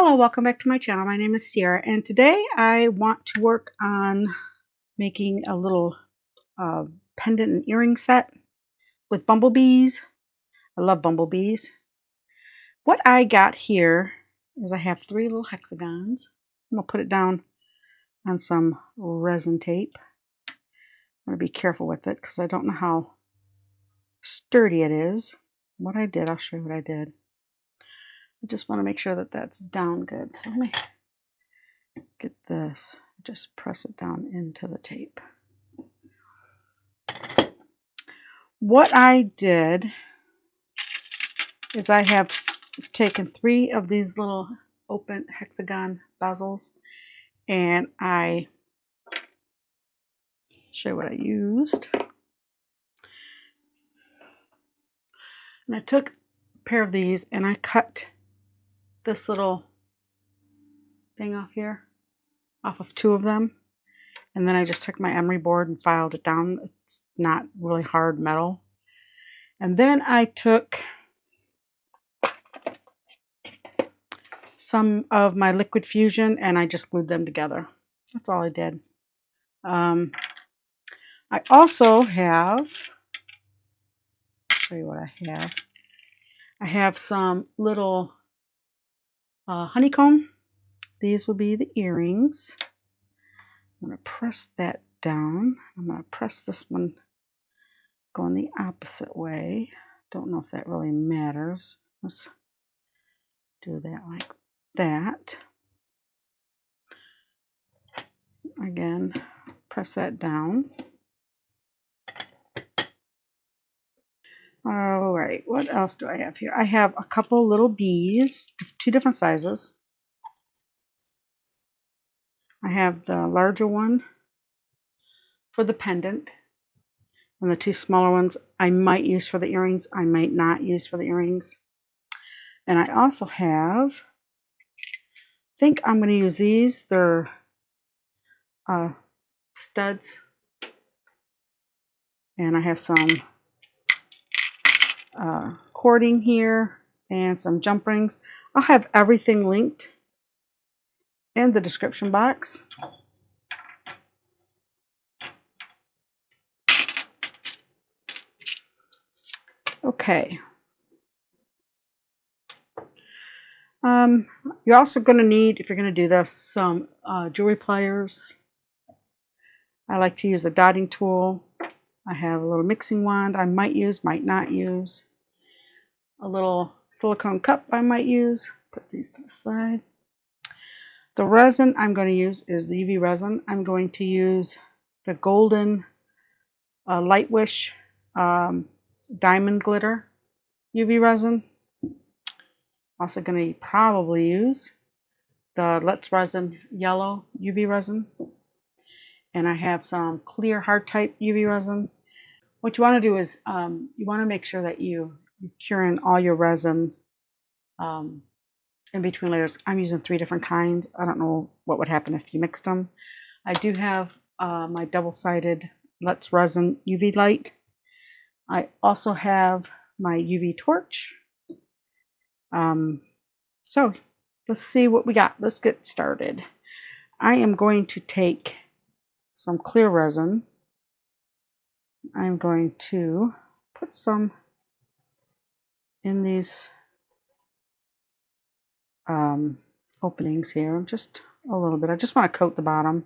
Hello, welcome back to my channel. My name is Sierra, and today I want to work on making a little pendant and earring set with bumblebees. I love bumblebees. What I got here is I have 3 little hexagons. I'm going to put it down on some resin tape. I'm going to be careful with it because I don't know how sturdy it is. What I did, I'll show you what I did. I just want to make sure that that's down good. So let me get this. Just press it down into the tape. What I did is I have taken 3 of these little open hexagon bezels, and I show you what I used. And I took a pair of these and I cut this little thing off here, off of 2 of them. And then I just took my emery board and filed it down. It's not really hard metal. And then I took some of my liquid fusion and I just glued them together. That's all I did. I also have, show you what I have. I have some little honeycomb. These will be the earrings. I'm going to press that down. I'm going to press this one going the opposite way. Don't know if that really matters. Let's do that like that. Again, press that down. All right, what else do I have here? I have a couple little bees, 2 different sizes. I have the larger one for the pendant, and the 2 smaller ones I might use for the earrings, I might not use for the earrings. And I also have, I think I'm going to use these. They're studs. And I have some cording here and some jump rings. I'll have everything linked in the description box. Okay. You're also going to need, if you're going to do this, some jewelry pliers. I like to use a dotting tool. I have a little mixing wand I might use, might not use. A little silicone cup I might use. Put these to the side. The resin I'm going to use is the UV resin. I'm going to use the golden Light Wish diamond glitter UV resin. Also going to probably use the Let's Resin yellow UV resin. And I have some clear hard type UV resin. What you want to do is you want to make sure that you cure in all your resin in between layers. I'm using 3 different kinds. I don't know what would happen if you mixed them. I do have my double-sided Let's Resin UV light. I also have my UV torch. So let's see what we got. Let's get started. I am going to take some clear resin. I'm going to put some in these openings here, just a little bit. I just want to coat the bottom.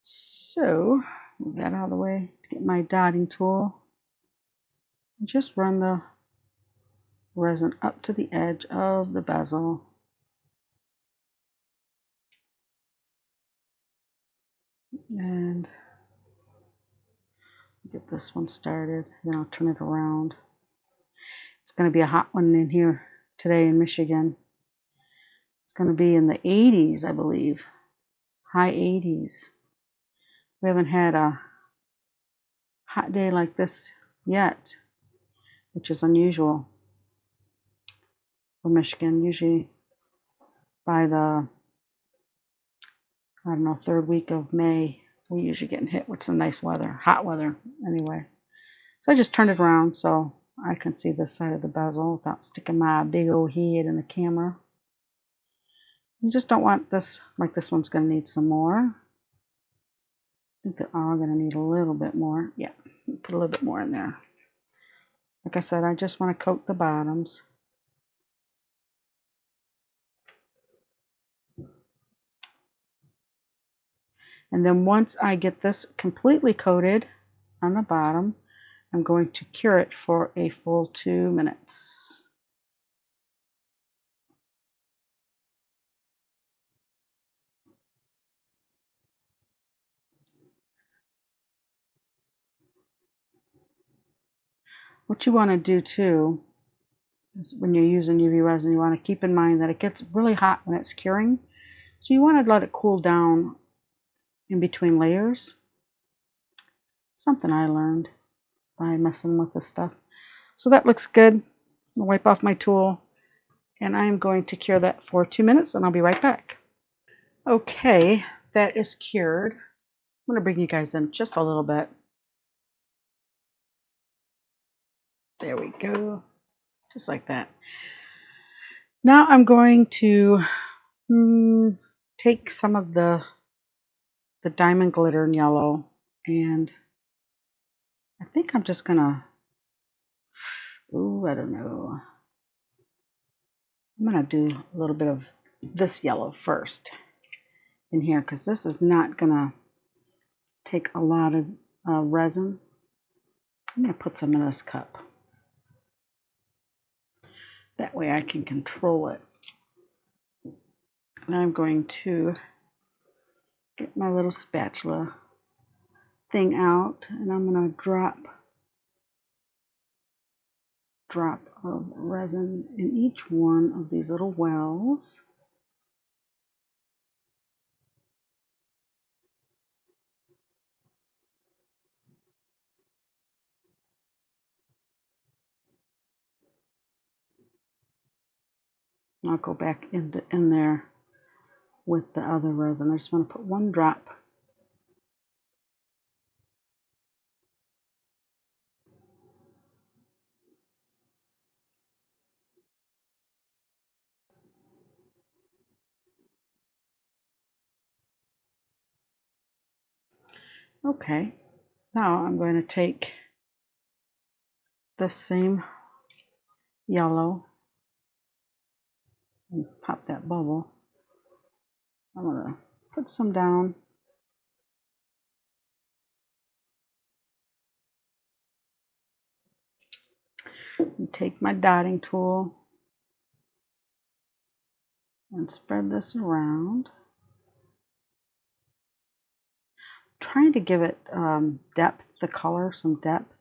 So move that out of the way to get my dotting tool. Just run the resin up to the edge of the bezel. And get this one started, then I'll turn it around. It's going to be a hot one in here today in Michigan. It's going to be in the 80s, I believe. High 80s. We haven't had a hot day like this yet, which is unusual for Michigan. Usually by the, I don't know, 3rd week of May, we're usually getting hit with some nice weather, hot weather anyway. So I just turned it around so I can see this side of the bezel without sticking my big old head in the camera. You just don't want this, like this one's going to need some more. I think they're all going to need a little bit more. Yeah, put a little bit more in there. Like I said, I just want to coat the bottoms. And then once I get this completely coated on the bottom, I'm going to cure it for a full 2 minutes. What you want to do too is when you're using UV resin, you want to keep in mind that it gets really hot when it's curing. So you want to let it cool down in between layers. Something I learned by messing with this stuff. So that looks good. I'll wipe off my tool and I'm going to cure that for 2 minutes and I'll be right back. Okay, that is cured. I'm going to bring you guys in just a little bit. There we go. Just like that. Now I'm going to take some of the diamond glitter in yellow, and I think I'm just gonna, I don't know. I'm gonna do a little bit of this yellow first in here because this is not gonna take a lot of resin. I'm gonna put some in this cup. That way I can control it. And I'm going to get my little spatula thing out and I'm gonna drop of resin in each one of these little wells. I'll go back in there with the other resin. I just want to put one drop. Okay, now I'm going to take this same yellow and pop that bubble. I'm going to put some down. And take my dotting tool and spread this around. Trying to give it depth, the color, some depth.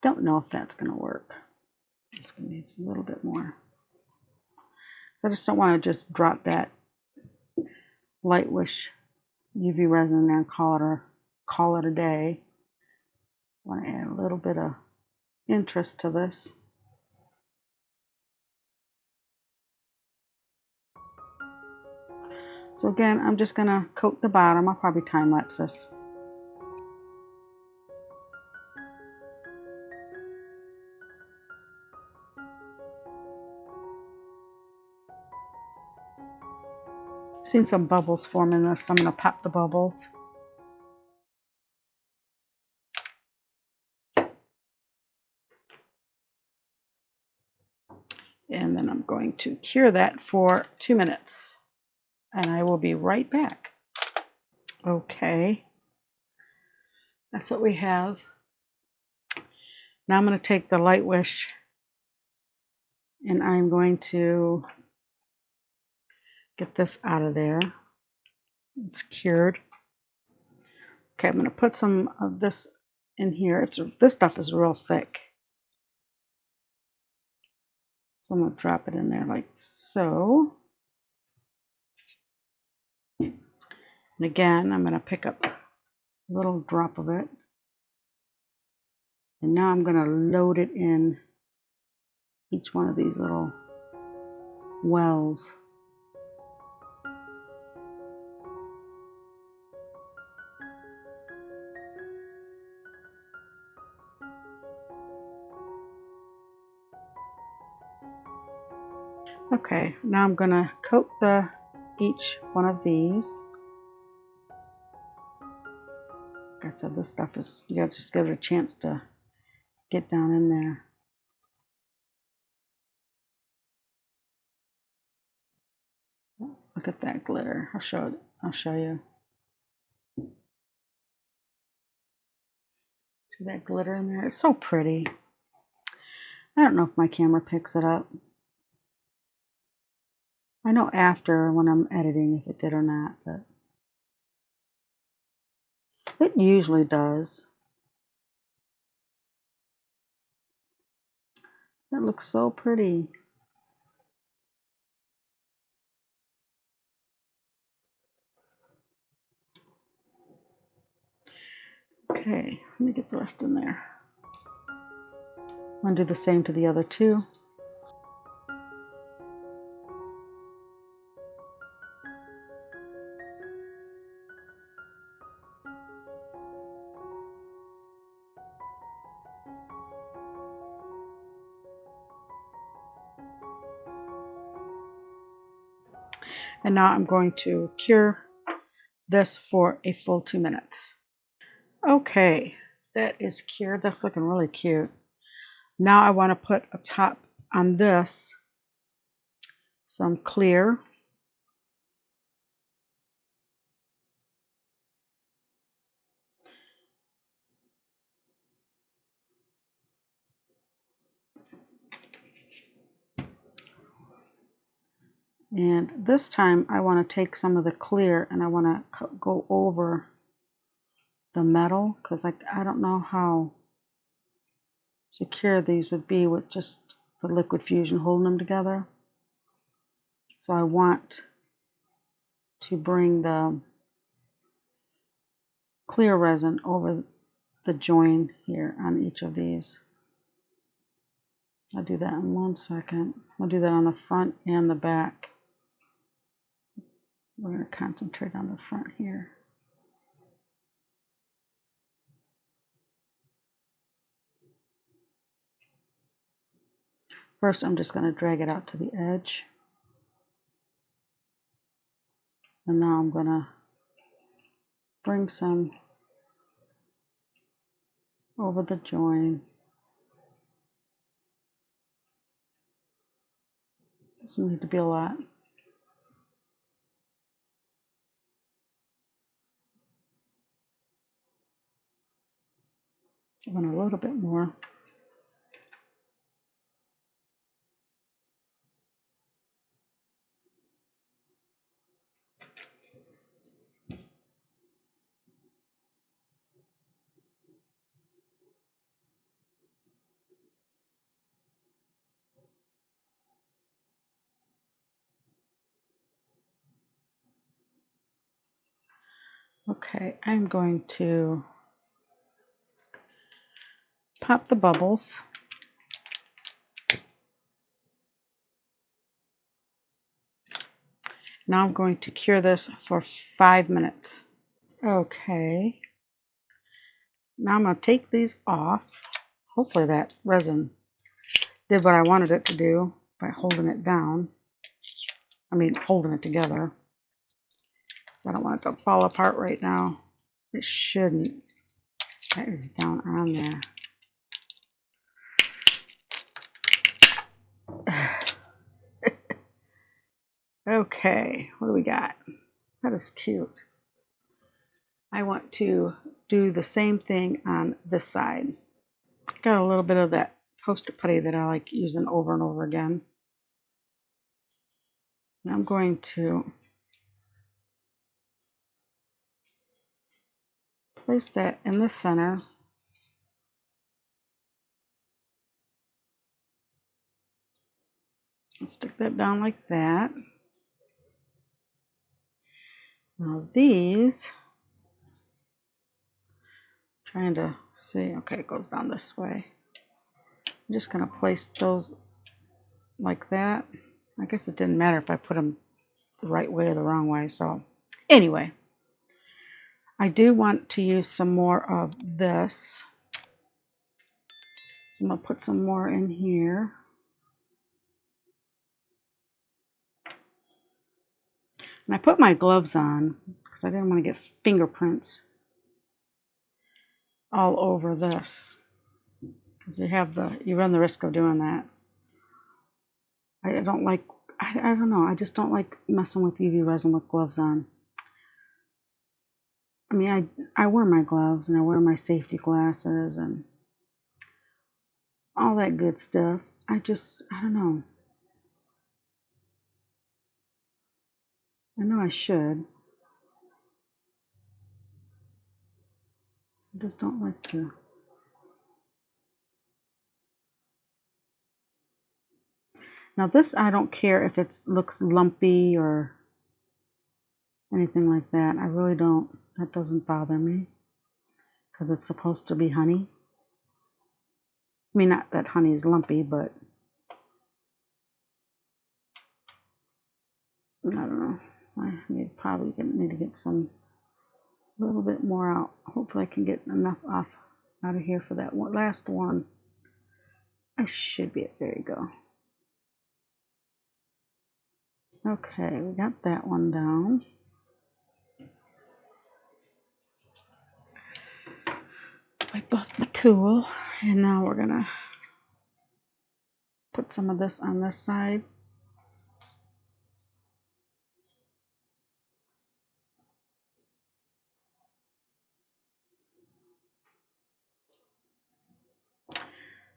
Don't know if that's going to work. It's going to need a little bit more. So I just don't want to just drop that Light Wish UV resin in there and call it a day. I want to add a little bit of interest to this. So again, I'm just going to coat the bottom. I'll probably time lapse this. Seen some bubbles form in this, so I'm going to pop the bubbles. And then I'm going to cure that for 2 minutes. And I will be right back. Okay. That's what we have. Now I'm going to take the Light Wish and I'm going to get this out of there. It's cured. Okay, I'm going to put some of this in here. This stuff is real thick. So I'm going to drop it in there like so. And again, I'm going to pick up a little drop of it. And now I'm going to load it in each one of these little wells. Okay, now I'm gonna coat each one of these. Like I said, this stuff is, you gotta just give it a chance to get down in there. Look at that glitter. I'll show you. See that glitter in there? It's so pretty. I don't know if my camera picks it up. I know after when I'm editing if it did or not, but it usually does. That looks so pretty. Okay, let me get the rest in there. I'm going to do the same to the other two. And now I'm going to cure this for a full 2 minutes. Okay, that is cured. That's looking really cute. Now I want to put a top on this, some clear. And this time I want to take some of the clear and I want to go over the metal because I don't know how secure these would be with just the liquid fusion holding them together. So I want to bring the clear resin over the join here on each of these. I'll do that in 1 second. I'll do that on the front and the back. We're going to concentrate on the front here. First, I'm just going to drag it out to the edge. And now I'm going to bring some over the join. Doesn't need to be a lot. I want a little bit more. Okay, I'm going to pop the bubbles. Now I'm going to cure this for 5 minutes. Okay. Now I'm going to take these off. Hopefully that resin did what I wanted it to do by holding it down. I mean, holding it together. So I don't want it to fall apart right now. It shouldn't. That is down on there. Okay, what do we got? That is cute. I want to do the same thing on this side. Got a little bit of that poster putty that I like using over and over again. And I'm going to place that in the center. And stick that down like that. Now these, trying to see, okay, it goes down this way. I'm just going to place those like that. I guess it didn't matter if I put them the right way or the wrong way. So anyway, I do want to use some more of this. So I'm going to put some more in here. And I put my gloves on because I didn't want to get fingerprints all over this, because you run the risk of doing that. I don't like, I don't know, I just don't like messing with UV resin with gloves on. I mean, I wear my gloves and I wear my safety glasses and all that good stuff. I don't know. I know I should. I just don't like to. Now this, I don't care if it looks lumpy or anything like that. I really don't. That doesn't bother me because it's supposed to be honey. I mean, not that honey is lumpy, but I don't know. I probably need to get a little bit more out. Hopefully I can get enough out of here for that last one. I should be there you go. Okay, we got that one down. Wipe off my tool, and now we're gonna put some of this on this side.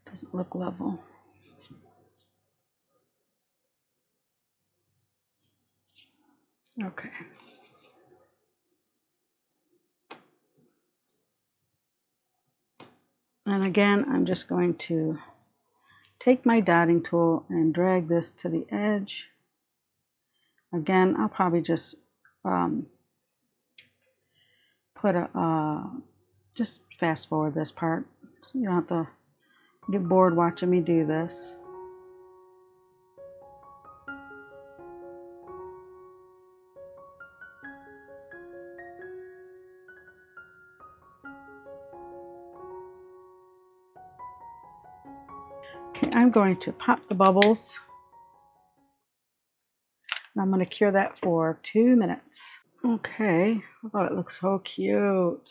Doesn't look level. Okay. And again, I'm just going to take my dotting tool and drag this to the edge. Again, I'll probably just just fast forward this part, so you don't have to get bored watching me do this. Okay, I'm going to pop the bubbles. And I'm going to cure that for 2 minutes. Okay, oh, it looks so cute.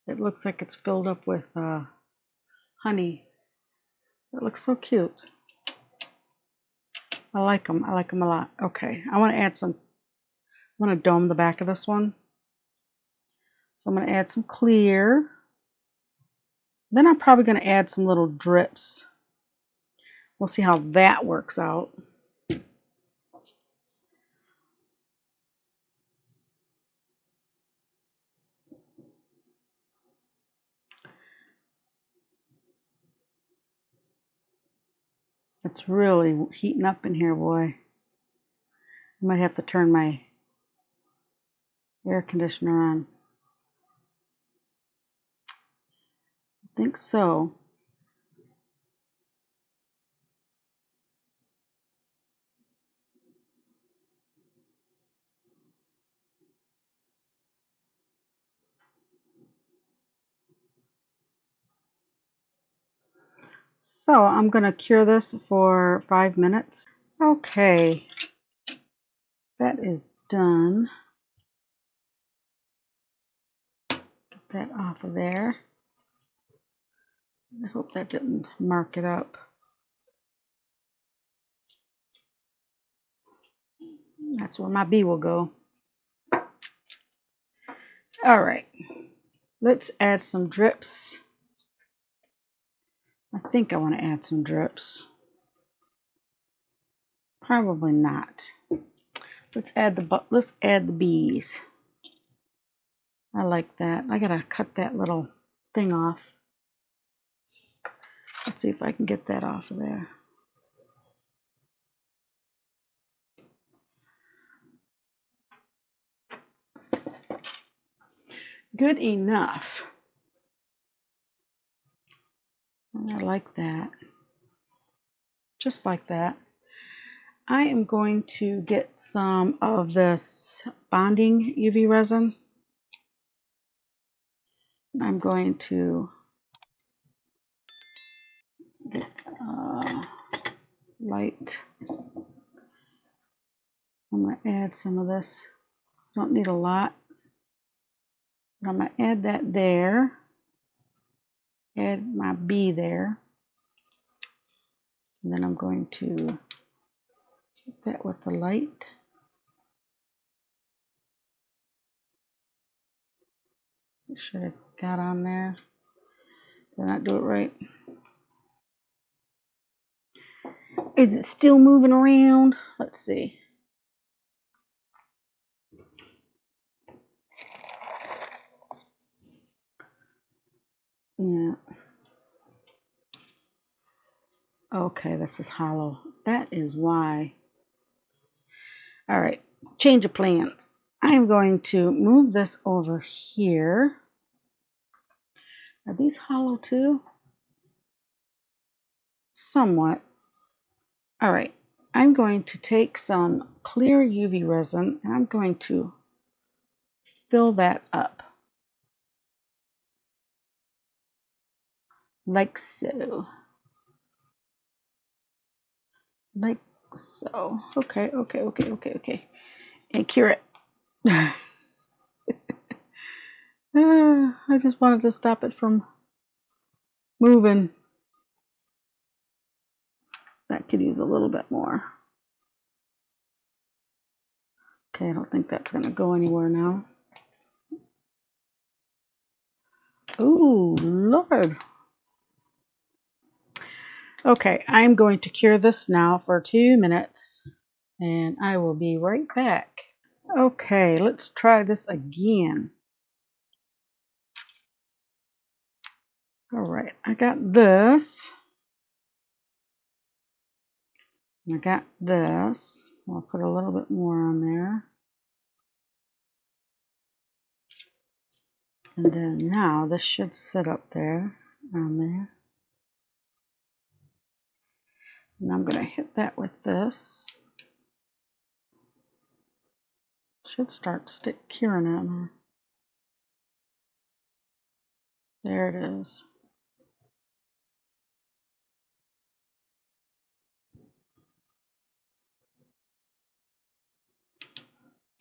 It looks like it's filled up with honey. It looks so cute. I like them. I like them a lot. Okay, I want to add some, I want to dome the back of this one. So I'm going to add some clear. Then I'm probably going to add some little drips. We'll see how that works out. It's really heating up in here, boy. I might have to turn my air conditioner on. I think so. So I'm going to cure this for 5 minutes. Okay, that is done. Get that off of there. I hope that didn't mark it up. That's where my bee will go. All right, let's add some drips. I think I want to add some drips. Probably not. Let's add the bees. I like that. I gotta cut that little thing off. Let's see if I can get that off of there. Good enough. I like that. Just like that. I am going to get some of this bonding UV resin. I'm going to get light I'm going to add some of this. Don't need a lot. But I'm going to add that there. Add my bee there. And then I'm going to hit that with the light. Should have got on there. Did I not do it right? Is it still moving around? Let's see. Yeah. Okay, this is hollow. That is why. All right, change of plans. I'm going to move this over here. Are these hollow too? Somewhat. All right, I'm going to take some clear UV resin and I'm going to fill that up. Like so. Like so. Okay. And cure it. I just wanted to stop it from moving. That could use a little bit more. Okay, I don't think that's going to go anywhere now. Ooh, Lord. Okay, I'm going to cure this now for 2 minutes, and I will be right back. Okay, let's try this again. All right, I got this. I got this. So I'll put a little bit more on there. And then now this should sit up there, on there. And I'm going to hit that with this. Should start curing it. There it is.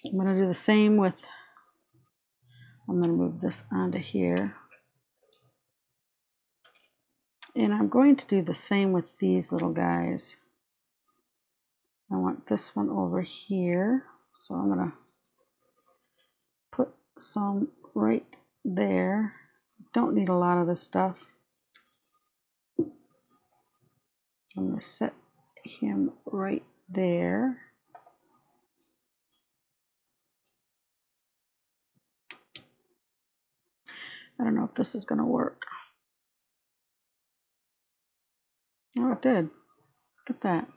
I'm going to do the same with, I'm going to move this onto here. And I'm going to do the same with these little guys. I want this one over here. So I'm going to put some right there. Don't need a lot of this stuff. I'm going to set him right there. I don't know if this is going to work. Oh, it did. Look at that.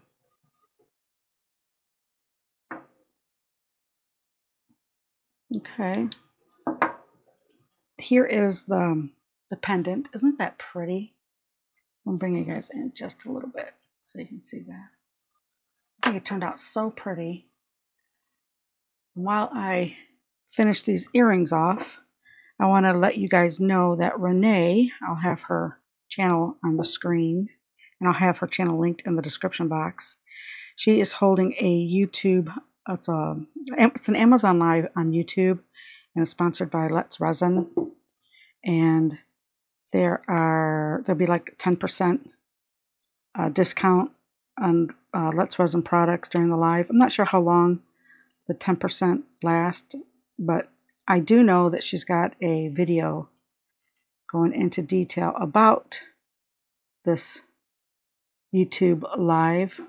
Okay. Here is the pendant. Isn't that pretty? I'm bringing you guys in just a little bit so you can see that. I think it turned out so pretty. While I finish these earrings off, I want to let you guys know that Renee, I'll have her channel on the screen, and I'll have her channel linked in the description box. She is holding a YouTube, it's an Amazon Live on YouTube, and it's sponsored by Resin. And there'll be like 10% discount on Resin products during the live. I'm not sure how long the 10% lasts, but I do know that she's got a video going into detail about this YouTube live.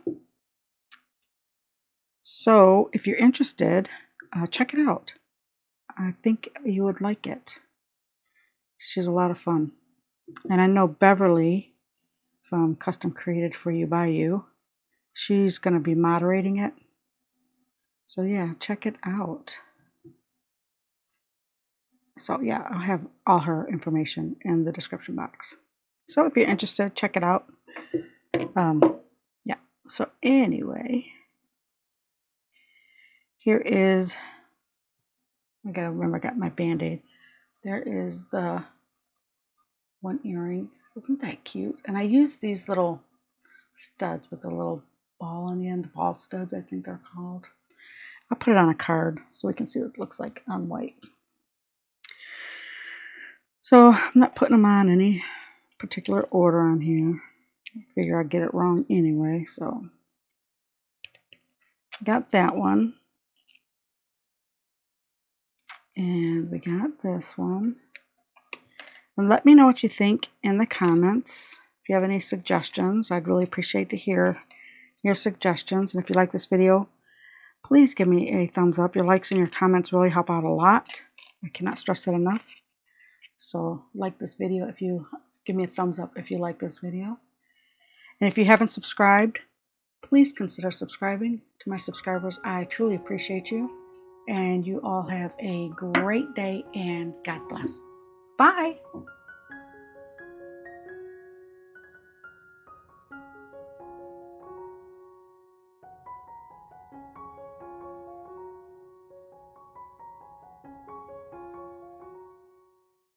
So if you're interested, check it out. I think you would like it. She's a lot of fun. And I know Beverly from Custom Created For You by You, she's going to be moderating it. So yeah, check it out. So yeah, I'll have all her information in the description box. So if you're interested, check it out. Yeah, so anyway, here is, I gotta remember I got my Band-Aid. There is the one earring. Isn't that cute? And I use these little studs with a little ball on the end, ball studs I think they're called. I'll put it on a card so we can see what it looks like on white. So I'm not putting them on any particular order on here. I figure I'd get it wrong anyway, so got that one. And we got this one. And let me know what you think in the comments. If you have any suggestions, I'd really appreciate to hear your suggestions. And if you like this video, please give me a thumbs up. Your likes and your comments really help out a lot. I cannot stress that enough. So like this video if you give me a thumbs up if you like this video. And if you haven't subscribed, please consider subscribing. To my subscribers, I truly appreciate you. And you all have a great day and God bless. Bye.